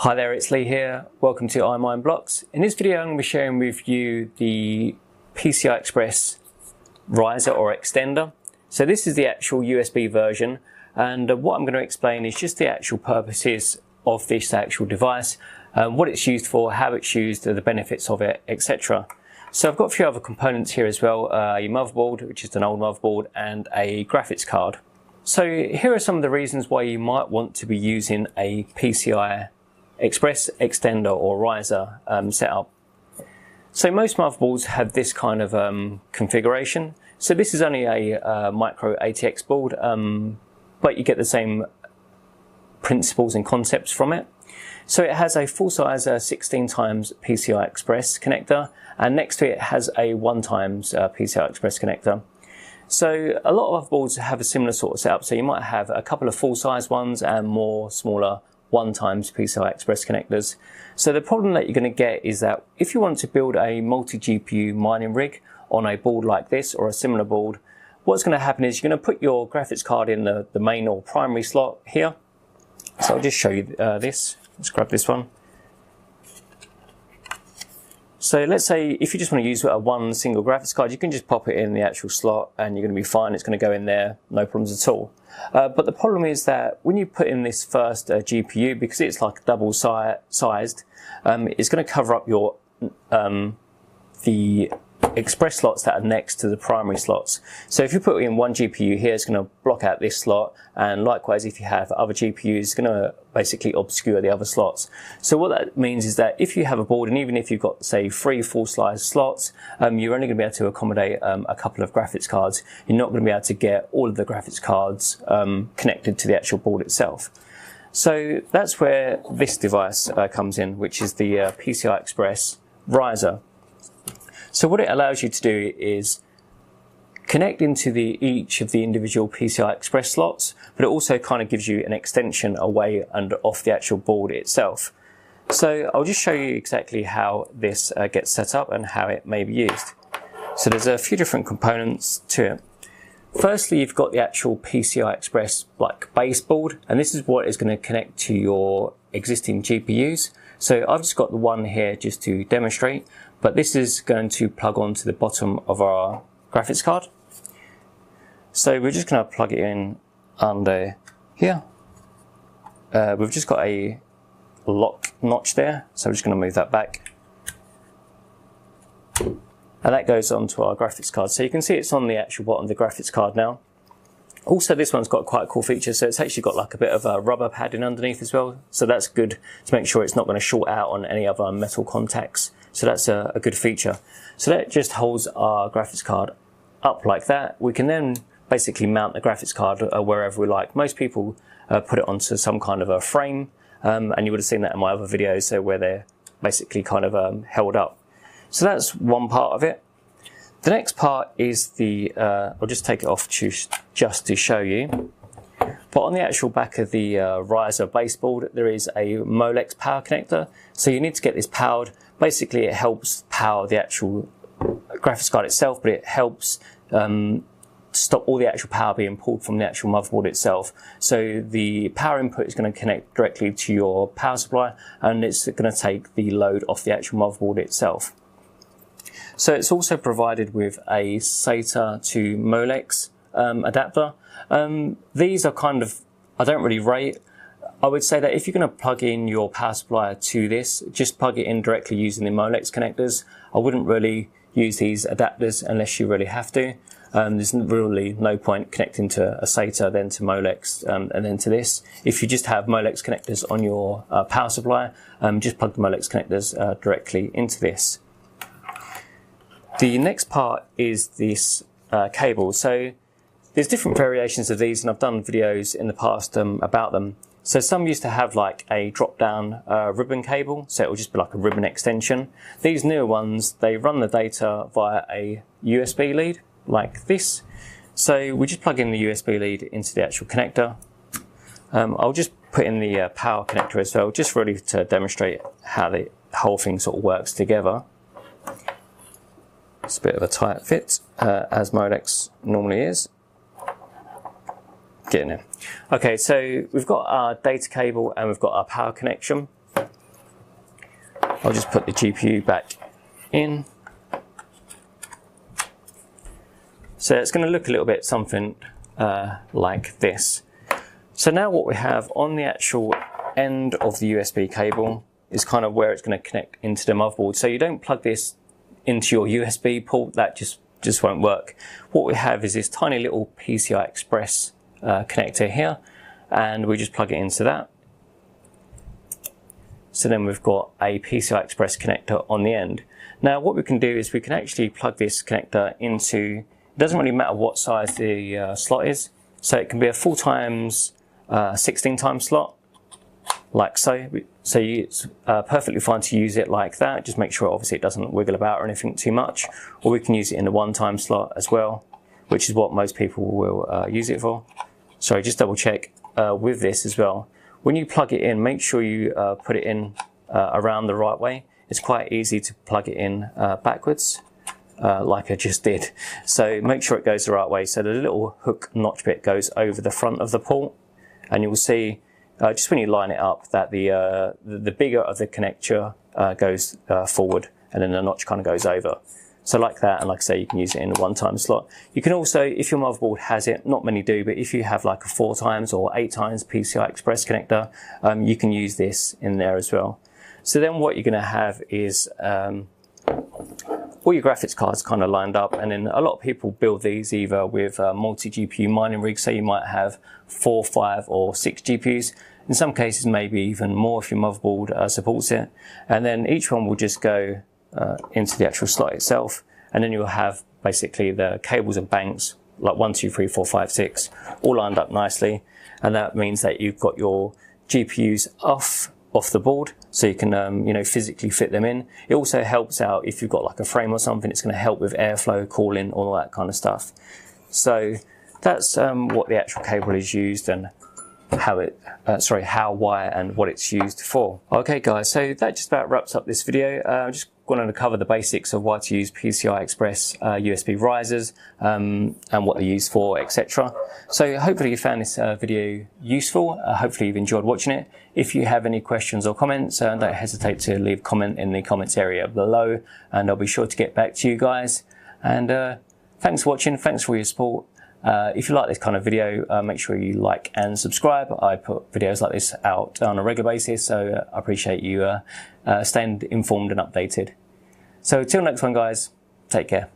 Hi there, it's Lee here. Welcome to iMindBlocks. In this video I'm going to be sharing with you the PCI Express riser or extender. So this is the actual USB version, and what I'm going to explain is just the actual purposes of this actual device, what it's used for, how it's used, the benefits of it, etc. So I've got a few other components here as well, your motherboard, which is an old motherboard, and a graphics card. So here are some of the reasons why you might want to be using a PCI Express extender or riser setup. So most motherboards have this kind of configuration. So this is only a micro ATX board, but you get the same principles and concepts from it. So it has a full-size 16 times PCI Express connector, and next to it has a 1 times PCI Express connector. So a lot of boards have a similar sort of setup. So you might have a couple of full-size ones and more smaller 1 times PCI Express connectors. So the problem that you're going to get is that if you want to build a multi-GPU mining rig on a board like this or a similar board, what's going to happen is you're going to put your graphics card in the main or primary slot here. So I'll just show you this. Let's grab this one. So let's say if you just want to use one single graphics card, you can just pop it in the actual slot and you're going to be fine. It's going to go in there, no problems at all. But the problem is that when you put in this first GPU, because it's like double sized, it's going to cover up your the express slots that are next to the primary slots. So if you put in one GPU here, it's going to block out this slot, and likewise if you have other GPUs, it's going to basically obscure the other slots. So what that means is that if you have a board, and even if you've got say 3 full-size slots, you're only going to be able to accommodate a couple of graphics cards. You're not going to be able to get all of the graphics cards connected to the actual board itself. So that's where this device comes in, which is the PCI Express riser. So what it allows you to do is connect into each of the individual PCI Express slots, but it also kind of gives you an extension away and off the actual board itself. So I'll just show you exactly how this gets set up and how it may be used. So there's a few different components to it. Firstly, you've got the actual PCI Express like base board, and this is what is going to connect to your existing GPUs. So I've just got the one here just to demonstrate, but this is going to plug onto the bottom of our graphics card. So we're just going to plug it in under here. We've just got a lock notch there, so we're just going to move that back. And that goes onto our graphics card. So you can see it's on the actual bottom of the graphics card now. Also, this one's got quite a cool feature, so it's actually got like a bit of a rubber padding underneath as well. So that's good to make sure it's not going to short out on any other metal contacts. So that's a good feature. So that just holds our graphics card up like that. We can then basically mount the graphics card wherever we like. Most people put it onto some kind of a frame, and you would have seen that in my other videos, so where they're basically kind of held up. So that's one part of it. The next part is I'll just take it off just to show you. But on the actual back of the riser baseboard, there is a Molex power connector. So you need to get this powered. Basically, it helps power the actual graphics card itself, but it helps stop all the actual power being pulled from the actual motherboard itself. So the power input is going to connect directly to your power supply, and it's going to take the load off the actual motherboard itself. So it's also provided with a SATA to Molex adapter. These are kind of, I don't really rate. I would say that if you're going to plug in your power supply to this, just plug it in directly using the Molex connectors. I wouldn't really use these adapters unless you really have to. There's really no point connecting to a SATA, then to Molex, and then to this. If you just have Molex connectors on your power supply, just plug the Molex connectors directly into this. The next part is this cable. So there's different variations of these, and I've done videos in the past about them. So some used to have like a drop-down ribbon cable, so it will just be like a ribbon extension. These newer ones, they run the data via a USB lead, like this. So we just plug in the USB lead into the actual connector. I'll just put in the power connector as well, just really to demonstrate how the whole thing sort of works together. It's a bit of a tight fit, as Molex normally is. Getting it. Okay, so we've got our data cable and we've got our power connection. I'll just put the GPU back in. So it's going to look a little bit something like this. So now what we have on the actual end of the USB cable is kind of where it's going to connect into the motherboard. So you don't plug this into your USB port, that just won't work. What we have is this tiny little PCI Express connector here, and we just plug it into that. So then we've got a PCI Express connector on the end. Now what we can do is we can actually plug this connector into, it doesn't really matter what size the slot is, so it can be a 4 times 16 times slot, like so. So it's perfectly fine to use it like that. Just make sure obviously it doesn't wiggle about or anything too much. Or we can use it in the 1 time slot as well, which is what most people will use it for. So just double check with this as well. When you plug it in, make sure you put it in around the right way. It's quite easy to plug it in backwards, like I just did. So make sure it goes the right way. So the little hook notch bit goes over the front of the port, and you will see just when you line it up that the bigger of the connector goes forward, and then the notch kind of goes over. So like that, and like I say, you can use it in a 1 time slot. You can also, if your motherboard has it, not many do, but if you have like a 4 times or 8 times PCI Express connector, you can use this in there as well. So then what you're going to have is all your graphics cards kind of lined up, and then a lot of people build these either with multi-GPU mining rigs, so you might have 4, 5 or 6 GPUs. In some cases maybe even more if your motherboard supports it, and then each one will just go into the actual slot itself, and then you'll have basically the cables and banks like 1, 2, 3, 4, 5, 6 all lined up nicely, and that means that you've got your GPUs off the board, so you can you know, physically fit them in. It also helps out if you've got like a frame or something. It's going to help with airflow, cooling, all that kind of stuff. So that's what the actual cable is used, and how, why, and what it's used for. Okay guys, so that just about wraps up this video. Just wanted to cover the basics of why to use PCI Express USB risers and what they're used for, etc. So hopefully you found this video useful. Hopefully you've enjoyed watching it. If you have any questions or comments, don't hesitate to leave a comment in the comments area below, and I'll be sure to get back to you guys. And thanks for watching, thanks for your support. If you like this kind of video, make sure you like and subscribe. I put videos like this out on a regular basis, so I appreciate you staying informed and updated. So till next one guys, take care.